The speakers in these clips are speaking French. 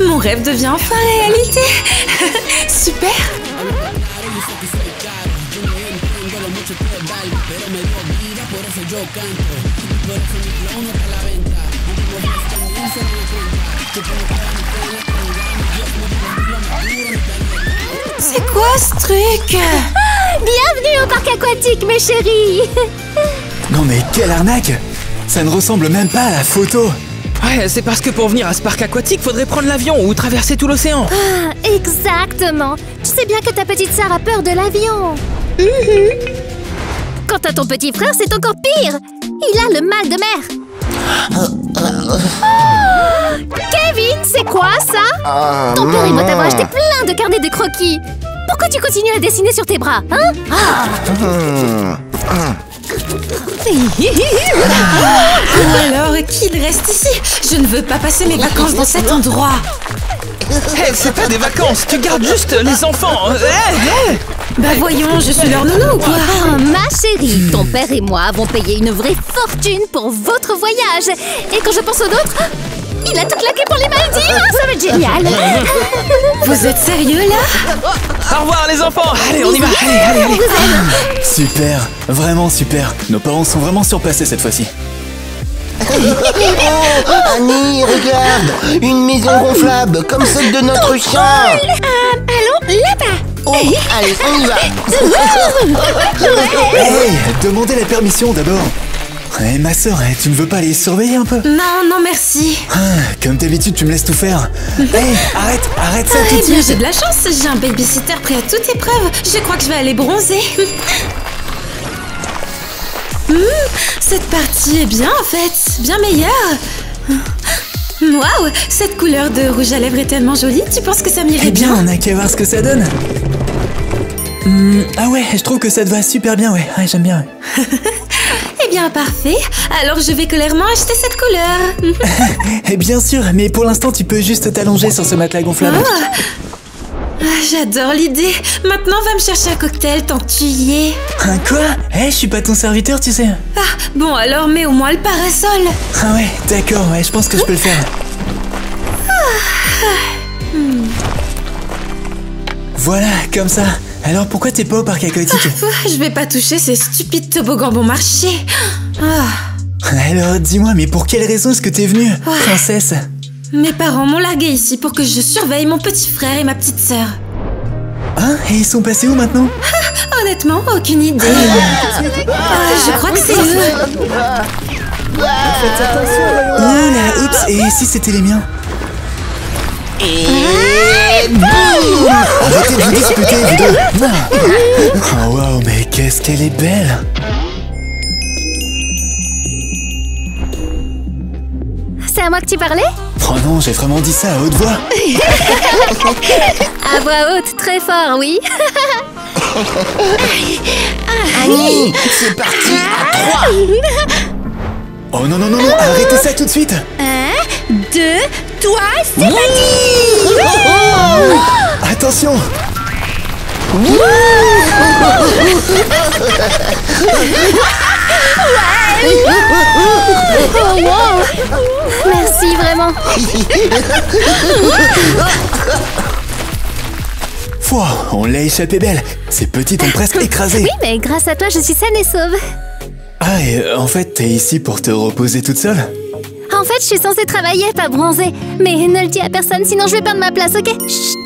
mon rêve devient enfin réalité. Super. C'est quoi ce truc? Bienvenue au parc aquatique, mes chéris. Non mais quelle arnaque! Ça ne ressemble même pas à la photo! Ouais, c'est parce que pour venir à ce parc aquatique, faudrait prendre l'avion ou traverser tout l'océan. Ah, exactement. Tu sais bien que ta petite sœur a peur de l'avion. Quant à ton petit frère, c'est encore pire. Il a le mal de mer. Kevin, c'est quoi ça? Ton père, il doit t'avoir acheté plein de carnets de croquis. Pourquoi tu continues à dessiner sur tes bras, hein? Alors, qu'il reste ici. Je ne veux pas passer mes vacances dans cet endroit. Hey, c'est pas des vacances, tu gardes juste les enfants. Bah voyons, je suis leur nounou ou quoi? Oh, ma chérie, ton père et moi avons payé une vraie fortune pour votre voyage. Et quand je pense aux nôtres, il a tout claqué pour les Maldives. Ça va être génial. Vous êtes sérieux là? Au revoir les enfants. Allez, on y va. Allez. Super, vraiment super. Nos parents sont vraiment surpassés cette fois-ci. Annie, regarde! Une maison gonflable, comme celle de notre chien! Allons là-bas. Oh, allez, on y va! Hey, demandez la permission d'abord. Eh, ma sœur, tu ne veux pas les surveiller un peu? Non, merci. Comme d'habitude, tu me laisses tout faire. Hey, arrête ça tout de Eh bien, suite. j'ai de la chance. J'ai un babysitter prêt à toute épreuve. Je crois que je vais aller bronzer. Cette partie est bien en fait, bien meilleure. Waouh, cette couleur de rouge à lèvres est tellement jolie. Tu penses que ça m'irait Eh bien, bien? on a qu'à voir ce que ça donne. Ah ouais, je trouve que ça te va super bien, ouais. Ouais, j'aime bien. Eh bien, parfait. Alors, je vais clairement acheter cette couleur. Eh bien sûr, mais pour l'instant, tu peux juste t'allonger sur ce matelas gonflable. J'adore l'idée. Maintenant, va me chercher un cocktail tant que tu y es. Hein, quoi? Eh, je suis pas ton serviteur, tu sais. Ah, bon, alors mets au moins le parasol. Ah ouais, d'accord, ouais, je pense que je peux le faire. Voilà, comme ça. Alors pourquoi t'es pas au parc aquatique? Je vais pas toucher ces stupides toboggans bon marché. Alors dis-moi, mais pour quelle raison est-ce que t'es venue, princesse? Mes parents m'ont largué ici pour que je surveille mon petit frère et ma petite sœur. Hein? Et ils sont passés où maintenant? Honnêtement, aucune idée. Je crois que c'est eux. Oula, oups, et si c'était les miens? Et boum! Arrêtez de vous disputer, vous deux! Oh waouh, mais qu'est-ce qu'elle est belle! C'est à moi que tu parlais? Oh non, j'ai vraiment dit ça à haute voix! À voix haute, très fort, oui. Annie, c'est parti à 3! Oh non, non, non, non, arrêtez ça tout de suite! 1, 2, toi, c'est parti! Attention! Oh, wow. Merci, vraiment. Pouah, on l'a échappé belle! Ces petites ont presque écrasé! Oui, mais grâce à toi, je suis saine et sauve. Ah, et en fait, t'es ici pour te reposer toute seule? En fait, je suis censée travailler, pas bronzer. Mais ne le dis à personne, sinon je vais perdre ma place, ok? Chut.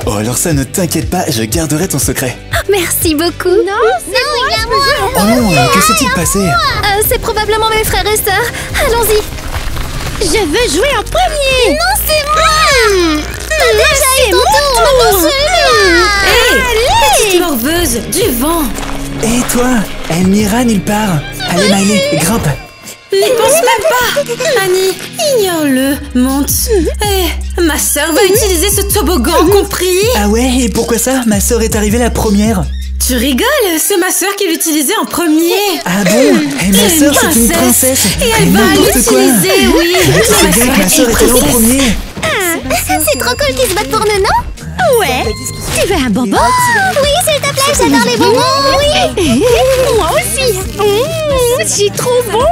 Oh, alors ça, ne t'inquiète pas, je garderai ton secret. Merci beaucoup. Non, il est à moi. Oh non, que s'est-il passé? C'est probablement mes frères et sœurs. Allons-y. Je veux jouer en premier. Non, c'est moi. T'as déjà eu ton tour. Maintenant, Hé, petite morveuse, du vent. Et toi? Elmira nulle part. Allez, Miley, grimpe. N'y pense même pas. Annie, ignore-le, monte. Eh, ma sœur va utiliser ce toboggan, compris? Ah ouais, et pourquoi ça? Ma sœur est arrivée la première. Tu rigoles, c'est ma sœur qui l'utilisait en premier. Ah bon? Et ma sœur, c'est une princesse. Et elle va n'importe quoi. l'utiliser, oui. C'est bien que ma sœur était là en premier. C'est trop cool qu'ils se battent pour nous, non? Ouais. Tu veux un bonbon? Oui, s'il te plaît, j'adore les bonbons. Oui. Moi aussi. C'est trop bon.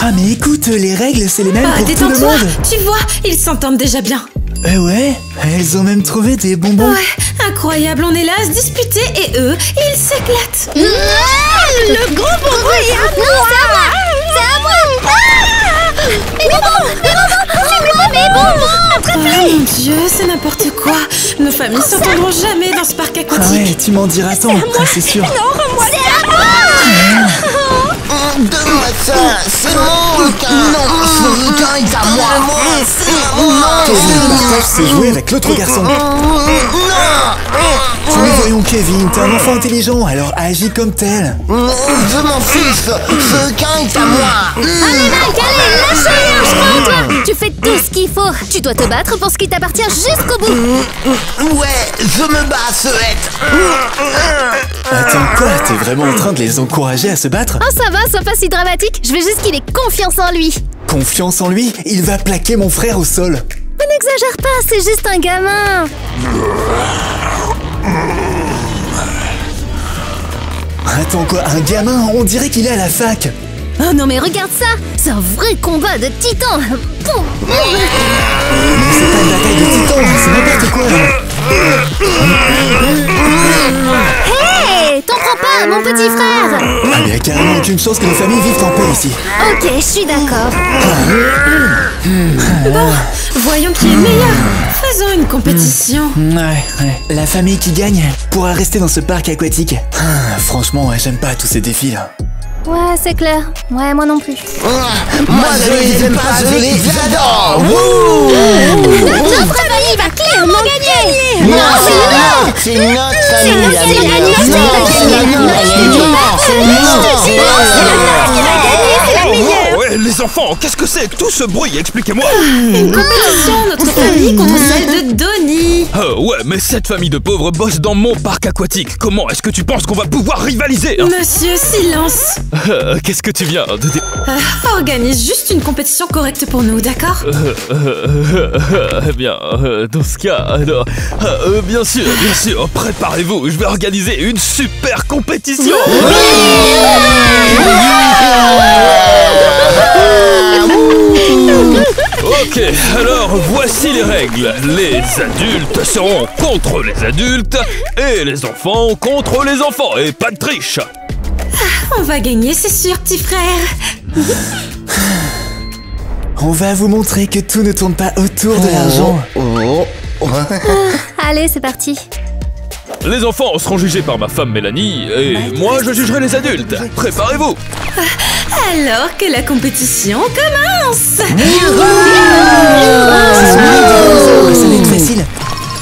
Ah mais écoute, les règles c'est les mêmes pour tout le Détends-toi, monde. tu vois, ils s'entendent déjà bien. Ouais, elles ont même trouvé des bonbons. Ouais, incroyable, on est là à se disputer et eux, ils s'éclatent. Le gros bonbon est à moi. C'est à moi. Mes bonbons. C'est moi, mes bonbons. Oh mon Dieu, c'est n'importe quoi. Nos familles s'entendront jamais dans ce parc Ah aquatique. ouais, tu m'en diras tant, c'est sûr. C'est à moi. Donne-moi ça, c'est mon requin. Non, ce requin est à moi. Kevin partage ses jouets avec l'autre garçon. Nous voyons Kevin, t'es un enfant intelligent, alors agis comme tel. Je m'en fiche, ce requin est à moi. Allez, Mike, allez, lâche-le, je crois en toi. Tu fais tout ce qu'il faut. Tu dois te battre pour ce qui t'appartient jusqu'au bout. Ouais, je me bats, Seuette. Attends quoi, t'es vraiment en train de les encourager à se battre? Oh, ça va, sois pas si dramatique. Je veux juste qu'il ait confiance en lui. Confiance en lui, il va plaquer mon frère au sol. Mais n'exagère pas, c'est juste un gamin. Attends quoi, un gamin, on dirait qu'il est à la fac. Oh non, mais regarde ça. C'est un vrai combat de titans. Boum. Mais c'est pas une bataille de titans, c'est n'importe quoi. Hey, t'en prends pas, mon petit frère. Ah, il y a carrément aucune chance que nos familles vivent en paix ici. Ok, je suis d'accord. Voyons qui est le meilleur. Faisons une compétition. Ouais. La famille qui gagne pourra rester dans ce parc aquatique. Franchement, j'aime pas tous ces défis là. Ouais, c'est clair. Ouais, moi non plus. Moi, je les aime pas, je les adore. Notre famille va clairement gagner. Non, c'est notre famille. Ouais, les enfants, qu'est-ce que c'est que tout ce bruit? Expliquez-moi. Une compétition, notre famille contre celle de Donnie. Ouais, mais cette famille de pauvres bosse dans mon parc aquatique. Comment est-ce que tu penses qu'on va pouvoir rivaliser, hein? Monsieur, silence. Qu'est-ce que tu viens de dire? Organise juste une compétition correcte pour nous, d'accord? Eh bien, dans ce cas, alors... bien sûr, préparez-vous, je vais organiser une super compétition. Ok, alors voici les règles. Les adultes seront contre les adultes et les enfants contre les enfants. Et pas de triche. On va gagner, c'est sûr, petit frère. On va vous montrer que tout ne tourne pas autour de l'argent. Allez, c'est parti. Les enfants seront jugés par ma femme Mélanie et moi je jugerai les adultes. Préparez-vous. Alors que la compétition commence. Ça va être facile.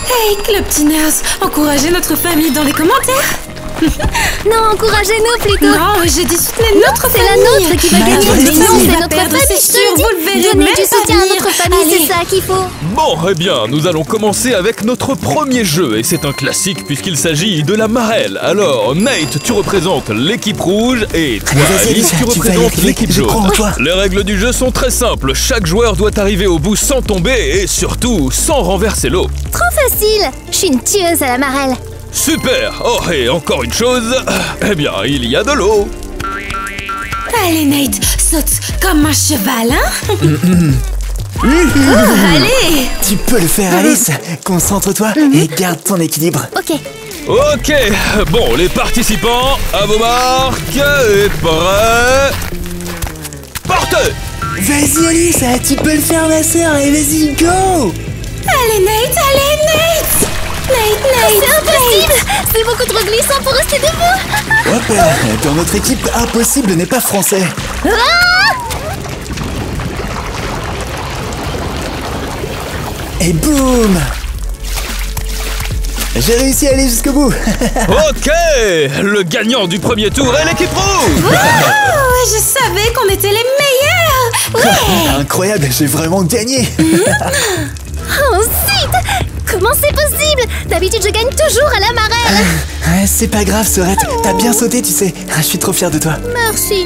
Hey, Club Teeners, encouragez notre famille dans les commentaires. Non, encouragez-nous plutôt. Non, j'ai dit soutenez notre C'est famille. la nôtre qui va gagner. Mais Non, non, c'est va notre perdre, famille, c'est je te le sûr, dis. vous le verrez Donnez même du pas soutien à venir. notre famille, Allez. c'est ça qu'il faut. Bon, eh bien, nous allons commencer avec notre premier jeu et c'est un classique puisqu'il s'agit de la marelle. Alors, Nate, tu représentes l'équipe rouge et toi, Vas-y, Alice, tu tu vas y représentes arriver, l'équipe je crois en jaune. toi. Les règles du jeu sont très simples. Chaque joueur doit arriver au bout sans tomber et surtout sans renverser l'eau. Trop facile. Je suis une tueuse à la marelle. Super. Oh, et encore une chose, eh bien, il y a de l'eau. Allez, Nate, saute comme un cheval, hein? Allez. Tu peux le faire, Alice. Concentre-toi et garde ton équilibre. Ok. Ok, bon, les participants, à vos marques et prêts. Partez. Vas-y, Alice, tu peux le faire, ma sœur. Et vas-y, go. Allez, Nate, allez, Nate. Nate, C'est impossible. C'est beaucoup trop glissant pour rester debout. Hop, dans notre équipe, impossible n'est pas français. Et boum. J'ai réussi à aller jusqu'au bout. Ok, le gagnant du premier tour est l'équipe rouge. Oh, je savais qu'on était les meilleurs. Ouais. Incroyable, j'ai vraiment gagné. Oh, zut. Comment c'est possible? D'habitude, je gagne toujours à la marelle. C'est pas grave, Sorette. T'as bien sauté, tu sais. Je suis trop fier de toi. Merci.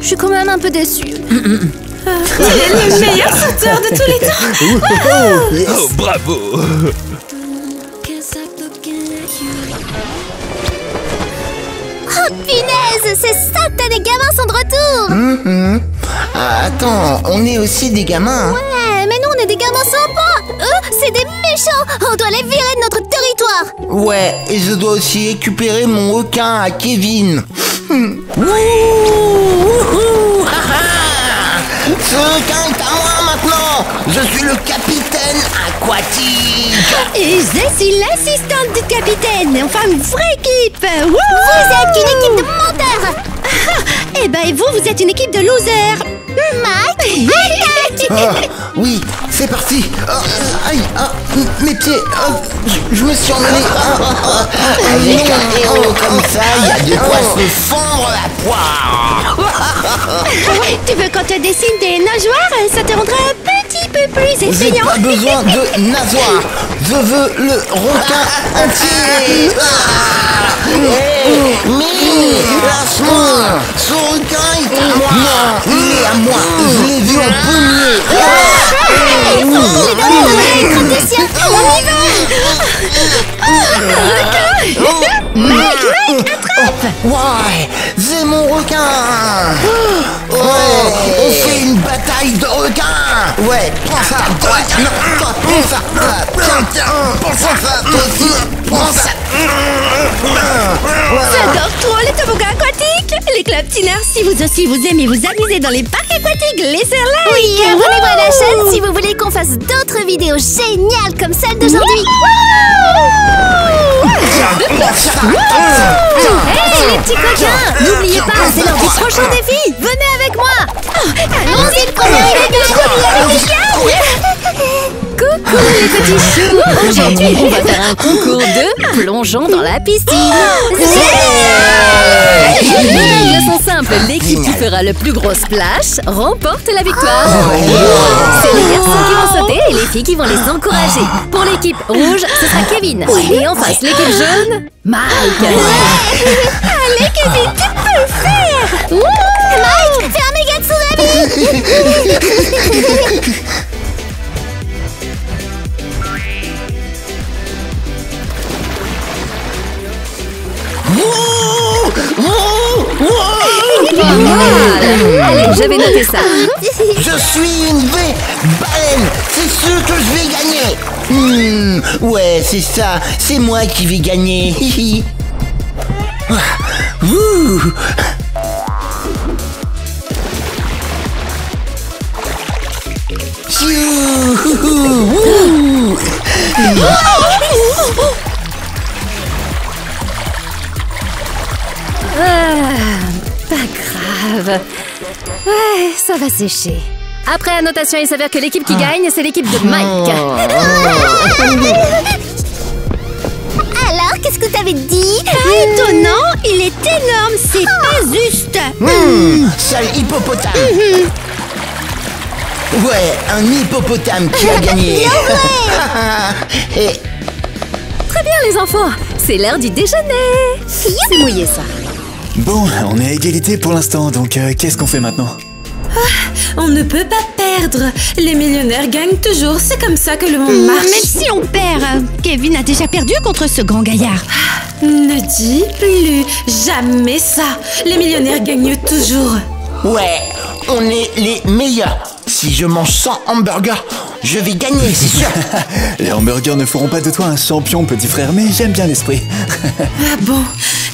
Je suis quand même un peu déçue. Tu es le meilleur sauteur de tous les temps. Oh, bravo. c'est satané gamins sont de retour. Ah, attends, on est aussi des gamins. Hein. Ouais, mais nous on est des gamins sympas. Eux, c'est des méchants. On doit les virer de notre territoire. Ouais, et je dois aussi récupérer mon requin à Kevin. Ce requin est à moi maintenant. Je suis le capitaine aquatique. Et je suis l'assistante du capitaine. Enfin, une vraie équipe. Wouh! Vous êtes une équipe de menteurs. Eh ben, et vous êtes une équipe de losers. Mike, Oui, c'est parti. Aïe, mes pieds. Je me suis emmêlé. Avec un héros comme ça, il y a de quoi se fondre la poire. Tu veux qu'on te dessine des nageoires? Ça te rendra un petit peu plus J'ai effrayant. pas besoin de nageoire. Je veux le requin entier. Mais lâche-moi. Ce requin est à moi. Non, il est à moi. Je l'ai vu en premier. Ouais, c'est mon requin. Ouais, on fait une bataille de requins. Ouais, prends ça. Ouais, non, prends ça. Tiens, prends ça. Toi aussi, prends ça. J'adore trop les toboggans aquatiques. Les clubs Tinner, si vous aussi vous aimez vous amuser dans les parcs aquatiques, laissez un like. oui, abonnez-vous à la chaîne si vous voulez qu'on fasse d'autres vidéos géniales comme celle d'aujourd'hui. Hey les petits coquins, n'oubliez pas, c'est l'heure du prochain défi. Venez avec moi. Allons-y, le premier Coucou les petits choux. Aujourd'hui, on va faire un concours de plongeons dans la piscine. Les règles sont simples. L'équipe qui fera le plus gros splash remporte la victoire. C'est les garçons qui vont sauter et les filles qui vont les encourager. Pour l'équipe rouge, ce sera Kevin. Et en face, l'équipe jaune, Mike. Allez Kevin, tu peux le faire. Mike, fais un méga tsunami. Allez, j'avais noté ça. Je suis une vraie baleine. C'est sûr que je vais gagner. Ouais, c'est ça. C'est moi qui vais gagner. Ouh. Ouh. Pas grave. Ouais, ça va sécher. Après annotation, il s'avère que l'équipe qui gagne, c'est l'équipe de Mike. Alors, qu'est-ce que t'avais dit? Étonnant, il est énorme, c'est pas juste. Sale hippopotame. Ouais, un hippopotame qui a gagné. Et Très bien les enfants, c'est l'heure du déjeuner. C'est mouillé ça. Bon, on est à égalité pour l'instant, donc qu'est-ce qu'on fait maintenant? On ne peut pas perdre. Les millionnaires gagnent toujours. C'est comme ça que le monde marche. Même si on perd, Kevin a déjà perdu contre ce grand gaillard. Ne dis plus jamais ça. Les millionnaires gagnent toujours. ouais, on est les meilleurs. Si je mange 100 hamburgers, je vais gagner, c'est sûr. Les hamburgers ne feront pas de toi un champion, petit frère, mais j'aime bien l'esprit. Ah bon,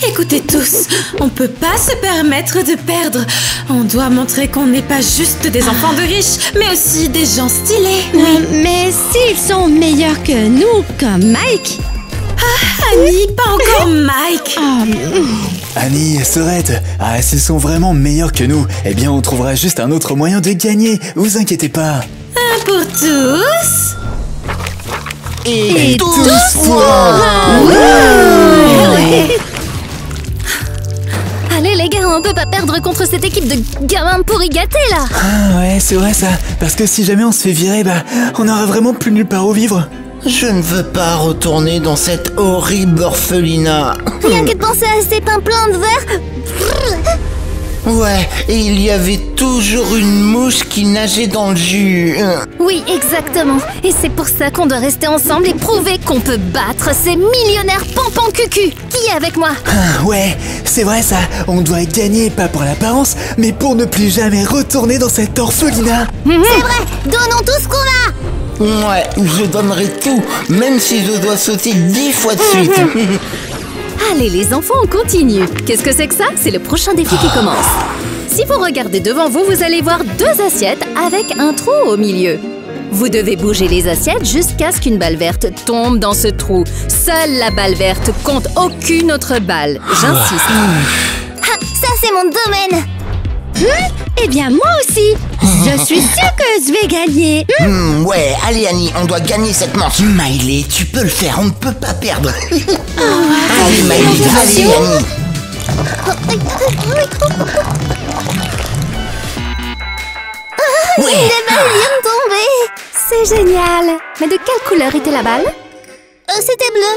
écoutez tous, on peut pas se permettre de perdre. On doit montrer qu'on n'est pas juste des enfants de riches, mais aussi des gens stylés. Mais s'ils sont meilleurs que nous, comme Mike. Annie, pas encore Mike. Annie, Sorette, s'ils sont vraiment meilleurs que nous, eh bien on trouvera juste un autre moyen de gagner, vous inquiétez pas. Un pour tous. Et tous pour Allez les gars, on peut pas perdre contre cette équipe de gamins pourri gâtés là. Ah ouais, c'est vrai ça, parce que si jamais on se fait virer, on aura vraiment plus nulle part où vivre. je ne veux pas retourner dans cette horrible orphelinat. Rien que de penser à ces pains pleins de verre. Ouais, et il y avait toujours une mouche qui nageait dans le jus. Oui, exactement. Et c'est pour ça qu'on doit rester ensemble et prouver qu'on peut battre ces millionnaires pampan-cucu. Qui est avec moi? Ah, ouais, c'est vrai ça. On doit gagner, pas pour l'apparence, mais pour ne plus jamais retourner dans cette orphelinat. C'est vrai. Donnons tout ce qu'on a. Ouais, je donnerai tout, même si je dois sauter 10 fois de suite. Allez les enfants, on continue. Qu'est-ce que c'est que ça? C'est le prochain défi qui commence. Si vous regardez devant vous, vous allez voir 2 assiettes avec un trou au milieu. Vous devez bouger les assiettes jusqu'à ce qu'une balle verte tombe dans ce trou. Seule la balle verte compte, aucune autre balle. J'insiste. Ah, ça, c'est mon domaine. Eh bien, moi aussi. Je suis sûre que je vais gagner. Ouais, allez Annie, on doit gagner cette manche. Miley, tu peux le faire, on ne peut pas perdre. Allez Miley, allez Annie. Ouais. Les balles viennent de tomber. C'est génial. Mais de quelle couleur était la balle? C'était bleu.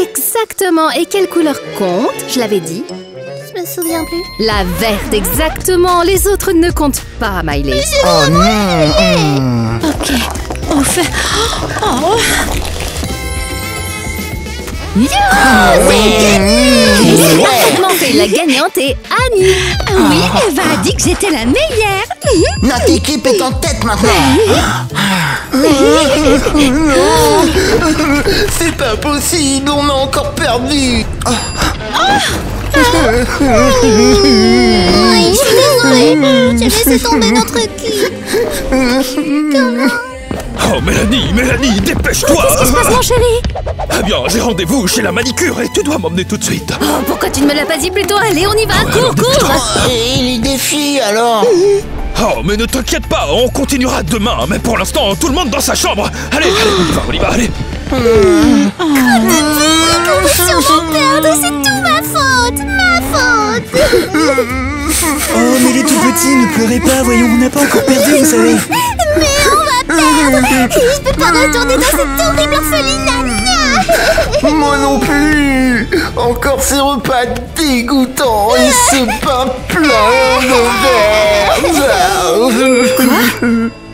Exactement. Et quelle couleur compte? Je l'avais dit. Je me souviens plus. La verte, exactement. Les autres ne comptent pas, Miley. Oh non. Ok, on fait... Oh. C'est parfaitement fait. La gagnante est Annie. Oui, Eva a dit que j'étais la meilleure. Notre équipe est en tête maintenant. C'est pas possible, on a encore perdu. Oui, je suis désolée. J'ai laissé tomber notre équipe. Oh, Mélanie, dépêche-toi! Qu'est-ce qui se passe, mon chéri? Eh bien, j'ai rendez-vous chez la manicure et tu dois m'emmener tout de suite. Oh, pourquoi tu ne me l'as pas dit plus tôt? Allez, on y va, cours! Et les défis alors? Oh, mais ne t'inquiète pas, on continuera demain. Mais pour l'instant, tout le monde dans sa chambre. Allez, on y va, allez. Si on va perdre, c'est tout ma faute. Oh, mais les tout petits, ne pleurez pas, voyons, on n'a pas encore perdu, vous savez. Mais on va perdre. Et je peux pas retourner dans cette horrible orphelinat. Moi non plus. Encore ces repas dégoûtants et ce pain plein de verre.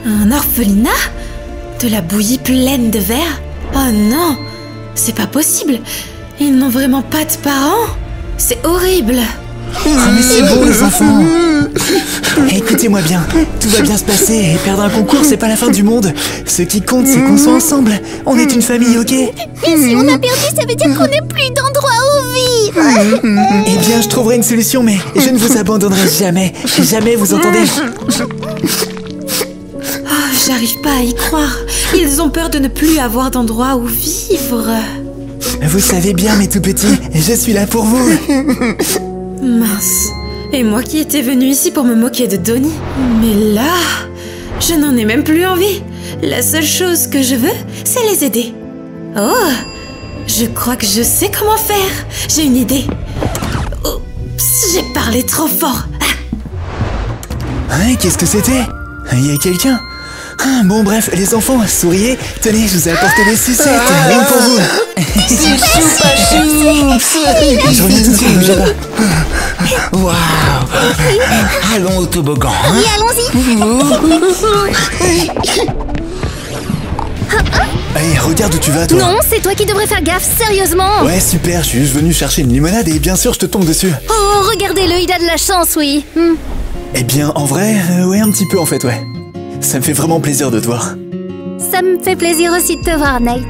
Un orphelinat? De la bouillie pleine de verre? Oh non! C'est pas possible! Ils n'ont vraiment pas de parents? C'est horrible! Ah, mais c'est bon les enfants. Écoutez-moi bien, tout va bien se passer et perdre un concours c'est pas la fin du monde. Ce qui compte c'est qu'on soit ensemble. On est une famille, ok? Et si on a perdu, ça veut dire qu'on n'a plus d'endroit où vivre. Eh bien je trouverai une solution mais je ne vous abandonnerai jamais. Jamais, vous entendez? Oh, j'arrive pas à y croire. Ils ont peur de ne plus avoir d'endroit où vivre. Vous savez bien mes tout petits, je suis là pour vous. Mince. Et moi qui étais venue ici pour me moquer de Donnie. Mais là, je n'en ai même plus envie. La seule chose que je veux, c'est les aider. Oh, je crois que je sais comment faire. J'ai une idée. Oups, j'ai parlé trop fort. Hein, qu'est-ce que c'était? Il y a quelqu'un? Bon bref, les enfants, souriez. Tenez, je vous ai apporté des sucettes. Rien pour vous. C'est super choups. Je reviens tout de suite, bougez pas. Waouh. Allons au toboggan. Oui, allons-y. Allez, regarde où tu vas, toi. Non, c'est toi qui devrais faire gaffe, sérieusement. Ouais, super, je suis juste venu chercher une limonade et bien sûr, je te tombe dessus. Oh, regardez-le, il a de la chance, oui. Eh bien, en vrai, ouais, un petit peu en fait, ouais. Ça me fait vraiment plaisir de te voir. Ça me fait plaisir aussi de te voir, Nate.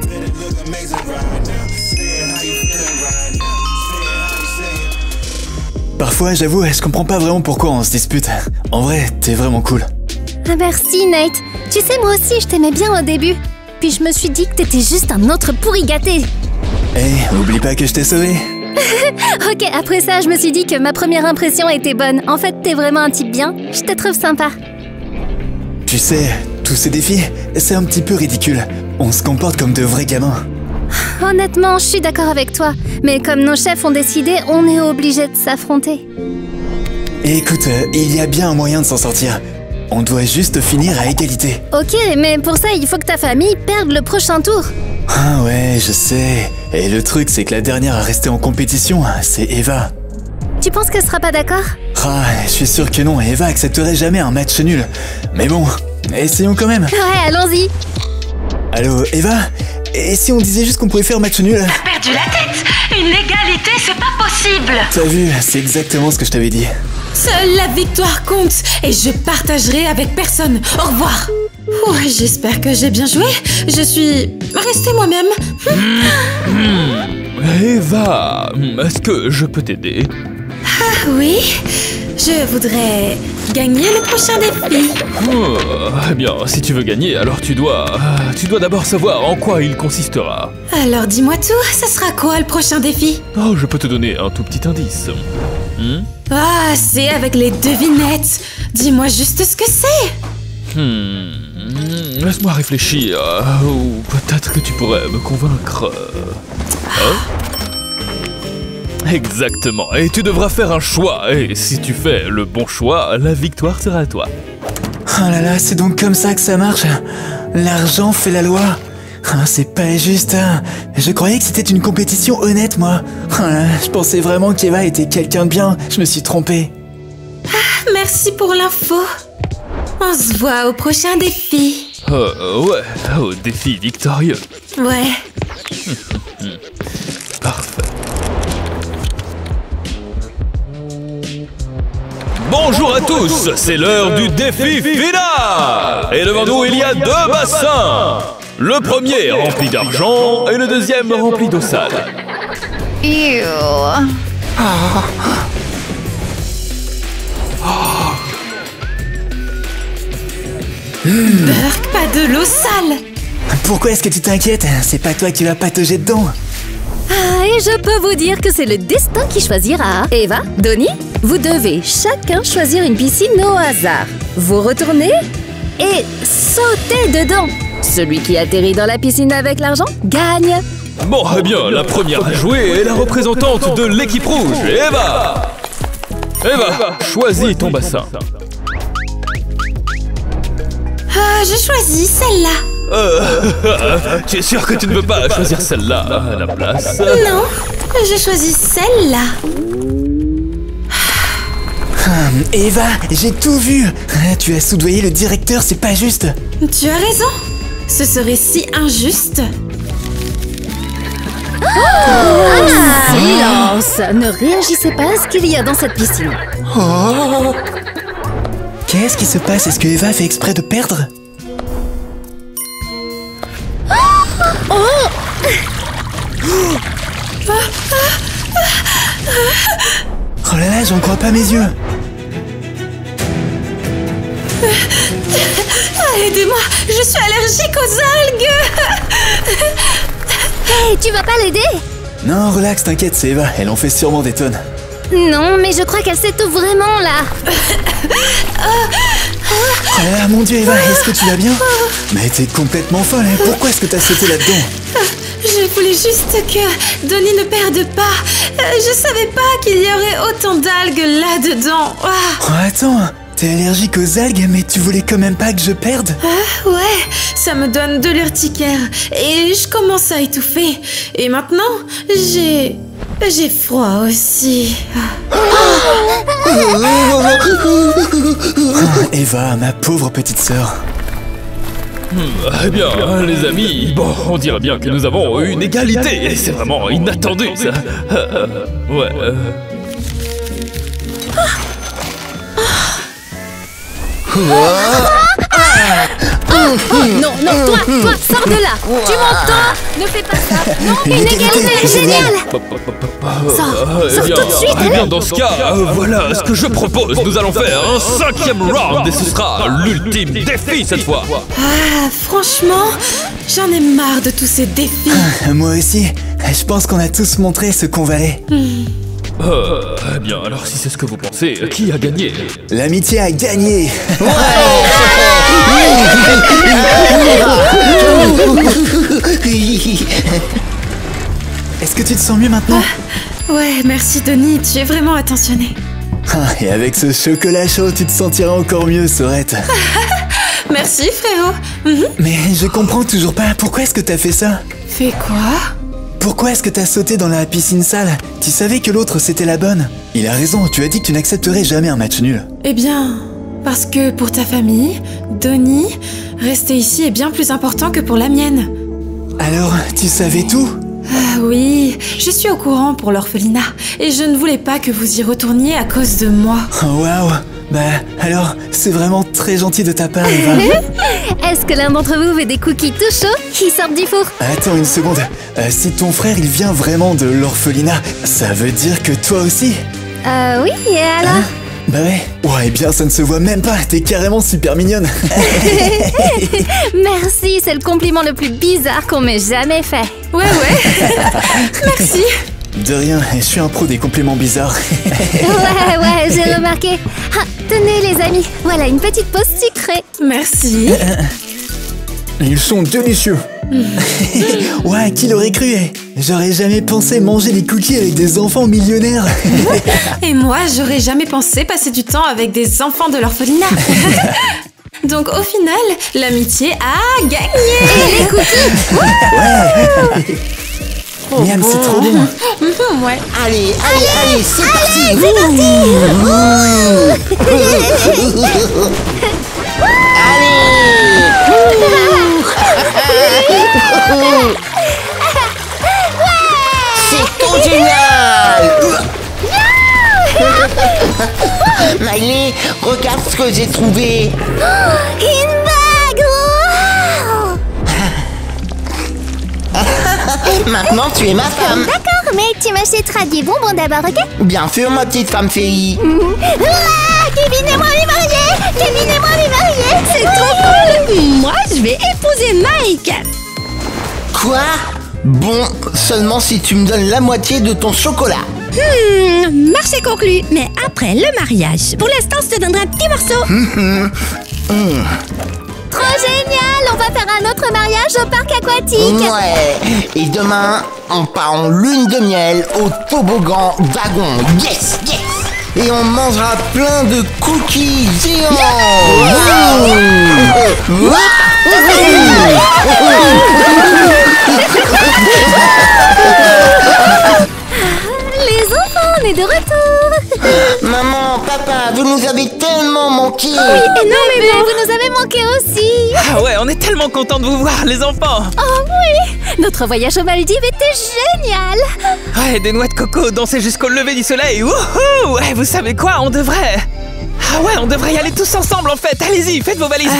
Parfois, j'avoue, je comprends pas vraiment pourquoi on se dispute. En vrai, t'es vraiment cool. Ah, merci, Nate. Tu sais, moi aussi, je t'aimais bien au début. Puis je me suis dit que t'étais juste un autre pourri gâté. Eh, oublie pas que je t'ai sauvé. Ok, après ça, je me suis dit que ma première impression était bonne. En fait, t'es vraiment un type bien. Je te trouve sympa. Tu sais, tous ces défis, c'est un petit peu ridicule. On se comporte comme de vrais gamins. Honnêtement, je suis d'accord avec toi. Mais comme nos chefs ont décidé, on est obligé de s'affronter. Et écoute, il y a bien un moyen de s'en sortir. On doit juste finir à égalité. Ok, mais pour ça, il faut que ta famille perde le prochain tour. Ah ouais, je sais. Et le truc, c'est que la dernière à rester en compétition, c'est Eva. Tu penses qu'elle sera pas d'accord? Ah, je suis sûr que non, Eva accepterait jamais un match nul. Mais bon, essayons quand même. Ouais, allons-y. Allô, Eva? Et si on disait juste qu'on pouvait faire match nul? T'as perdu la tête! Une égalité, c'est pas possible! T'as vu, c'est exactement ce que je t'avais dit. Seule la victoire compte et je partagerai avec personne. Au revoir. Ouais, j'espère que j'ai bien joué. Je suis restée moi-même. Eva, est-ce que je peux t'aider? Ah oui, je voudrais gagner le prochain défi. Eh bien, si tu veux gagner, alors tu dois d'abord savoir en quoi il consistera. Alors dis-moi tout, ça sera quoi le prochain défi? Oh, je peux te donner un tout petit indice. Ah, c'est avec les devinettes. Dis-moi juste ce que c'est. Laisse-moi réfléchir. Ou peut-être que tu pourrais me convaincre. Exactement. Et tu devras faire un choix. Et si tu fais le bon choix, la victoire sera à toi. Oh là là, c'est donc comme ça que ça marche. L'argent fait la loi. Ah, c'est pas juste. Je croyais que c'était une compétition honnête, moi. Oh là, je pensais vraiment qu'Eva était quelqu'un de bien. Je me suis trompé. Merci pour l'info. On se voit au prochain défi. Ouais, au défi victorieux. Ouais. Parfait. Bonjour à tous, c'est l'heure du défi final. Et devant nous, il y a 2 bassins. Le premier rempli d'argent et le deuxième rempli d'eau sale. Burk, pas de l'eau sale. Pourquoi est-ce que tu t'inquiètes? C'est pas toi qui vas patauger dedans. Ah, et je peux vous dire que c'est le destin qui choisira. Eva, Donnie, vous devez chacun choisir une piscine au hasard. Vous retournez et sautez dedans. Celui qui atterrit dans la piscine avec l'argent gagne. Bon, eh bien, la première à jouer est la représentante de l'équipe rouge, Eva. Eva, choisis ton bassin. Je choisis celle-là. Tu es sûr que tu ne veux pas choisir celle-là à la place? Non, je choisis celle-là. Eva, j'ai tout vu. Tu as soudoyé le directeur, c'est pas juste. Tu as raison. Ce serait si injuste. Silence! Ne réagissez pas à ce qu'il y a dans cette piscine. Oh. Qu'est-ce qui se passe? Est-ce que Eva fait exprès de perdre? Oh là là, j'en crois pas mes yeux. Aidez-moi, je suis allergique aux algues. Hey, tu vas pas l'aider? Non, relax, t'inquiète, c'est Eva, elle en fait sûrement des tonnes. Non, mais je crois qu'elle s'étouffe vraiment là. Oh là là, mon Dieu, Eva, est-ce que tu vas bien? Mais t'es complètement folle, hein. Pourquoi est-ce que t'as sauté là-dedans? Je voulais juste que Donnie ne perde pas. Je savais pas qu'il y aurait autant d'algues là-dedans. Oh, attends, t'es allergique aux algues, mais tu voulais quand même pas que je perde? Ouais, ça me donne de l'urticaire et je commence à étouffer. Et maintenant, j'ai froid aussi. Eva, ma pauvre petite sœur. Eh bien, les amis, bon, on dirait bien que nous avons une égalité. Et c'est vraiment inattendu, ça. Ouais. Non, toi, sors de là. Tu m'entends? Ne fais pas ça. Non, Une égalité géniale. Sors tout de suite. Eh bien, dans ce cas, voilà ce que je propose. Nous allons faire un 5e round et ce sera l'ultime défi cette fois. Franchement, j'en ai marre de tous ces défis. Moi aussi, je pense qu'on a tous montré ce qu'on valait. Eh bien, alors si c'est ce que vous pensez, qui a gagné? L'amitié a gagné. Est-ce que tu te sens mieux maintenant? Ouais, merci Donnie, tu es vraiment attentionné. Et avec ce chocolat chaud, tu te sentiras encore mieux, Sorette. Merci frérot. Mais je comprends toujours pas, pourquoi est-ce que t'as fait ça? Fais quoi? pourquoi est-ce que t'as sauté dans la piscine sale? Tu savais que l'autre c'était la bonne. Il a raison, tu as dit que tu n'accepterais jamais un match nul. Eh bien, parce que pour ta famille, Donnie, rester ici est bien plus important que pour la mienne. Alors, tu savais tout? Ah oui, je suis au courant pour l'orphelinat et je ne voulais pas que vous y retourniez à cause de moi. Oh, waouh! Bah, alors, c'est vraiment très gentil de ta part, Eva. Est-ce que l'un d'entre vous veut des cookies tout chauds qui sortent du four? Attends une seconde. Si ton frère, il vient vraiment de l'orphelinat, ça veut dire que toi aussi? Oui, et alors? Hein? Bah ouais. Ouais, eh bien, ça ne se voit même pas. T'es carrément super mignonne. Merci, c'est le compliment le plus bizarre qu'on m'ait jamais fait. Ouais. Merci. De rien, je suis un pro des compliments bizarres. Ouais, j'ai remarqué. Ah, tenez les amis, voilà une petite pause sucrée. Merci. Ils sont délicieux. Ouais, qui l'aurait cru, eh? J'aurais jamais pensé manger des cookies avec des enfants millionnaires. Et moi, j'aurais jamais pensé passer du temps avec des enfants de l'orphelinat. Donc au final, l'amitié a gagné. Et les cookies. Miam, c'est trop bon. Ouais. Allez, c'est parti. C'est trop génial. Miley, regarde ce que j'ai trouvé. Une bague! Maintenant, tu es ma femme. D'accord, mais tu m'achèteras des bonbons d'abord, ok? Bien sûr, ma petite femme féerie. Kevin et moi les mariés! Kevin et moi les mariés! C'est trop cool! Moi, je vais épouser Mike! Quoi? Bon, seulement si tu me donnes la moitié de ton chocolat. Marché conclu. Mais après le mariage. Pour l'instant, je te donnerai un petit morceau. Trop génial! On va faire un autre mariage au parc aquatique! Ouais. Et demain, on part en lune de miel au toboggan wagon. Yes! Et on mangera plein de cookies géants. Les enfants, on est de retour! Maman, papa, vous nous avez tellement manqué. Énormément! Vous nous avez manqué aussi! Ah ouais, on est tellement contents de vous voir, les enfants. Oh oui! Notre voyage aux Maldives était génial! Ouais, des noix de coco, danser jusqu'au lever du soleil. Wouhou! Ouais, vous savez quoi, on devrait... Ah ouais, on devrait y aller tous ensemble en fait. Allez-y, faites vos valises.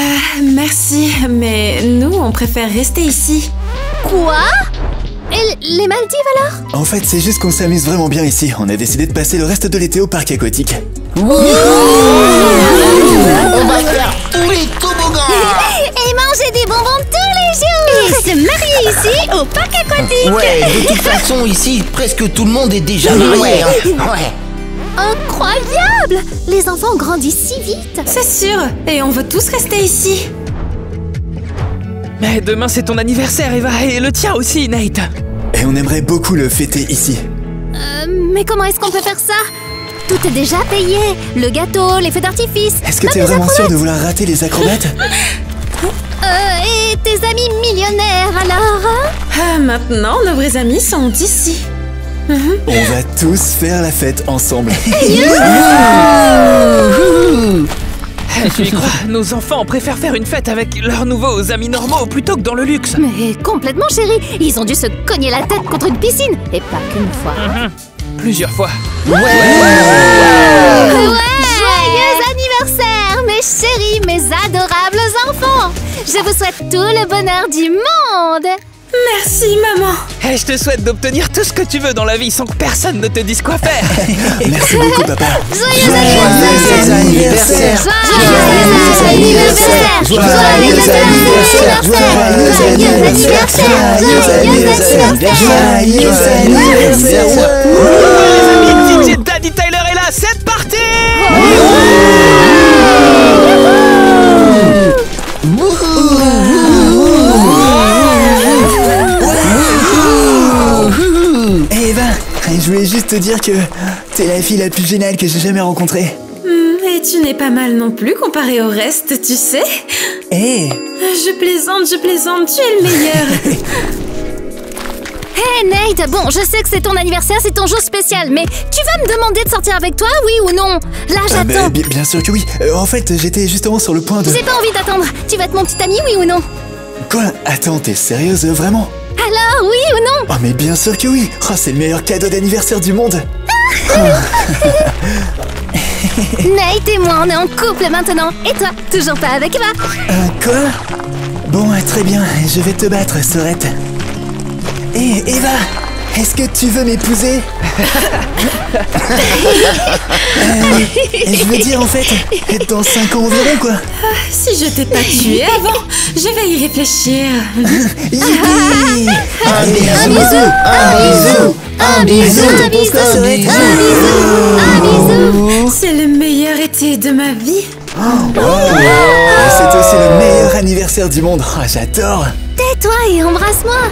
Merci, mais nous, on préfère rester ici. Quoi? Et les Maldives alors? En fait, c'est juste qu'on s'amuse vraiment bien ici. On a décidé de passer le reste de l'été au parc aquatique. On va faire tous les toboggans. Et manger des bonbons tous les jours! Et se marier ici au parc aquatique. Ouais, de toute façon, ici, presque tout le monde est déjà marié. Hein. Ouais. Incroyable! Les enfants grandissent si vite! C'est sûr, et on veut tous rester ici. Mais demain c'est ton anniversaire, Eva, et le tien aussi, Nate. Et on aimerait beaucoup le fêter ici. Mais comment est-ce qu'on peut faire ça? Tout est déjà payé! Le gâteau, les feux d'artifice! Est-ce que même t'es les vraiment sûr acrobates. de vouloir rater les acrobates? Et tes amis millionnaires alors? Ah, maintenant, nos vrais amis sont ici. On va tous faire la fête ensemble. Tu y crois? Nos enfants préfèrent faire une fête avec leurs nouveaux amis normaux plutôt que dans le luxe. Mais complètement chérie! Ils ont dû se cogner la tête contre une piscine! Et pas qu'une fois! Plusieurs fois. Ouais! Joyeux anniversaire, mes chéris, mes adorables enfants! Je vous souhaite tout le bonheur du monde! Merci, maman. Et je te souhaite d'obtenir tout ce que tu veux dans la vie sans que personne ne te dise quoi faire. Merci beaucoup, papa. Joyeux anniversaire! anniversaire. Joyeux anniversaire! Joyeux anniversaire! Joyeux anniversaire. Les amis, DJ Daddy Tyler est là, c'est parti! Eva, je voulais juste te dire que t'es la fille la plus géniale que j'ai jamais rencontrée. Et tu n'es pas mal non plus comparé au reste, tu sais. Eh, Je plaisante, tu es le meilleur. Hey Nate, bon, je sais que c'est ton anniversaire, c'est ton jour spécial, mais tu vas me demander de sortir avec toi, oui ou non? Là, j'attends. Bien sûr que oui. En fait, j'étais justement sur le point de... J'ai pas envie d'attendre. Tu vas être mon petit ami, oui ou non? Quoi? Attends, t'es sérieuse, vraiment? Alors, oui ou non? Oh, mais bien sûr que oui. Oh, c'est le meilleur cadeau d'anniversaire du monde. Nate et moi, on est en couple maintenant. Et toi, toujours pas avec Eva? Quoi? Bon, très bien, je vais te battre, Sorette. Hé, Eva, est-ce que tu veux m'épouser? Je veux dire, en fait, dans 5 ans environ, quoi. Si je t'ai pas tué avant, je vais y réfléchir. Youpi! Un bisou, un bisou, un bisou, T'en penses quoi, Sorette? Un bisou. C'est le meilleur été de ma vie. C'est aussi le meilleur anniversaire du monde. Oh, j'adore. Tais-toi et embrasse-moi.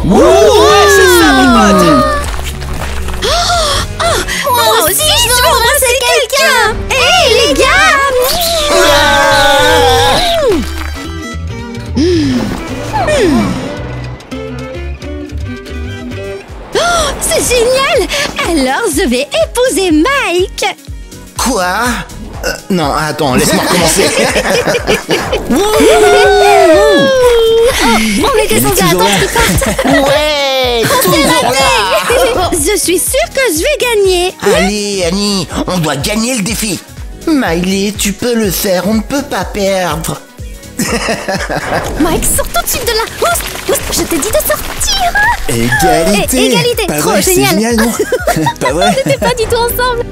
Ouais, c'est ça, mon pote. Moi aussi, je veux embrasser quelqu'un. Hé, les gars. C'est génial! Alors je vais épouser Mike! Quoi? Non, attends, laisse-moi recommencer. On était censé attendre qu'ils partent. Ouais, toujours là. Je suis sûre que je vais gagner! Allez, Annie, on doit gagner le défi. Miley, tu peux le faire, on ne peut pas perdre. Mike, sors tout de suite de là. Oust, je t'ai dit de sortir. Égalité. Égalité, Pas trop vrai, c'est génial. génial, non? Pas vrai? On n'était pas du tout ensemble.